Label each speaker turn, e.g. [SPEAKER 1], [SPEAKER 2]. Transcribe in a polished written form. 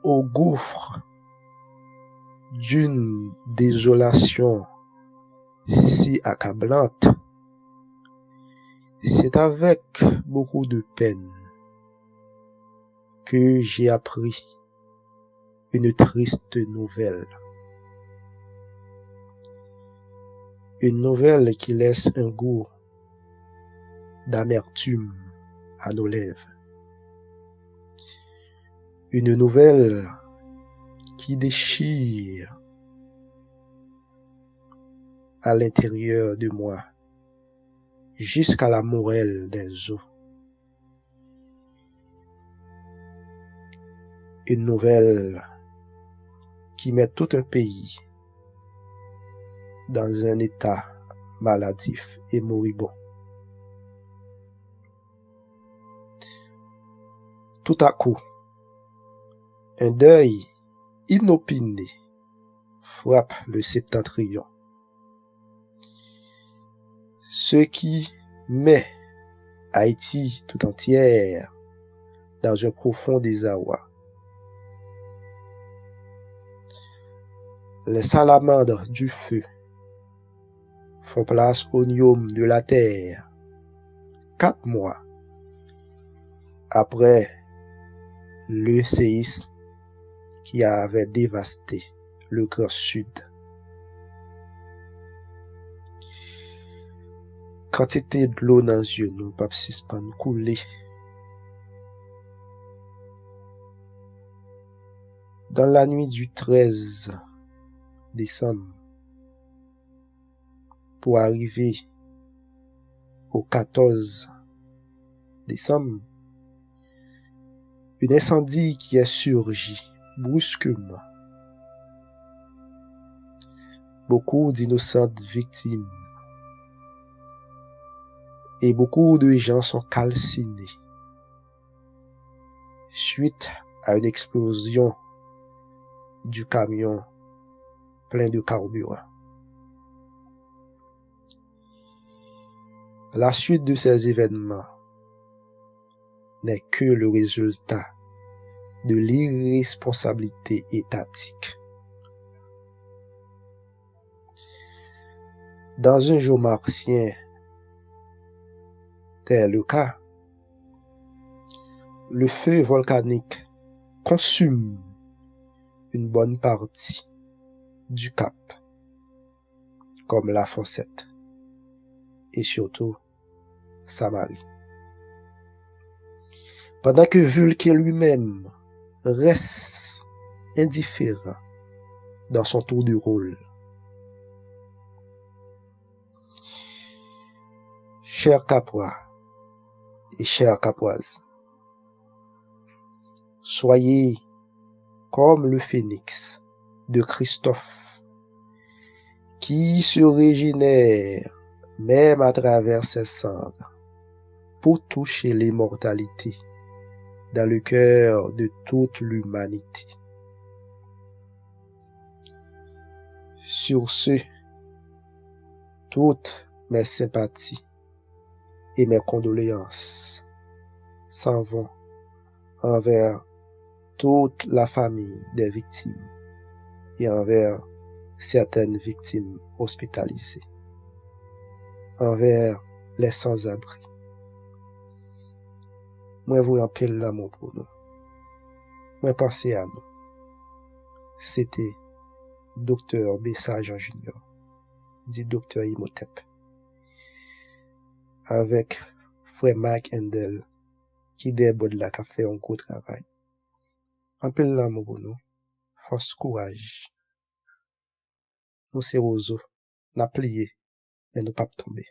[SPEAKER 1] au gouffre d'une désolation si accablante, c'est avec beaucoup de peine que j'ai appris une triste nouvelle. Une nouvelle qui laisse un goût d'amertume à nos lèvres. Une nouvelle qui déchire à l'intérieur de moi jusqu'à la moelle des os. Une nouvelle qui met tout un pays dans un état maladif et moribond. Tout à coup, un deuil inopiné frappe le septentrion. Ce qui met Haïti tout entière dans un profond désarroi. Les salamandres du feu font place aux gnomes de la terre 4 mois après le séisme qui avait dévasté le Grand Sud. Quantité de l'eau dans les yeux, nous pas suspend couler. Dans la nuit du 13 décembre, pour arriver au 14 décembre, un incendie qui est surgi brusquement. Beaucoup d'innocentes victimes et beaucoup de gens sont calcinés suite à une explosion du camion plein de carburant. La suite de ces événements n'est que le résultat de l'irresponsabilité étatique. Dans un jour martien tel le cas, le feu volcanique consume une bonne partie du Cap, comme la Fossette et surtout Samarie. Pendant que Vulcain lui-même reste indifférent dans son tour de rôle. Chers Capois et chères Capoises, soyez comme le phénix de Christophe qui se régénère même à travers ses cendres pour toucher l'immortalité dans le cœur de toute l'humanité. Sur ce, toutes mes sympathies et mes condoléances s'en vont envers toute la famille des victimes et envers certaines victimes hospitalisées, envers les sans-abri. Moi vous rappelle l'amour pour nous. Moi pensez à nous. C'était Dr. Bessa Jean Junior, dit Dr. Imhotep, avec frère Mike Handel, qui déborde là, qui a fait un gros travail. Appelle l'amour pour nous. Force, courage. Nous c'est roseau. N'a plié, mais nous pas tomber.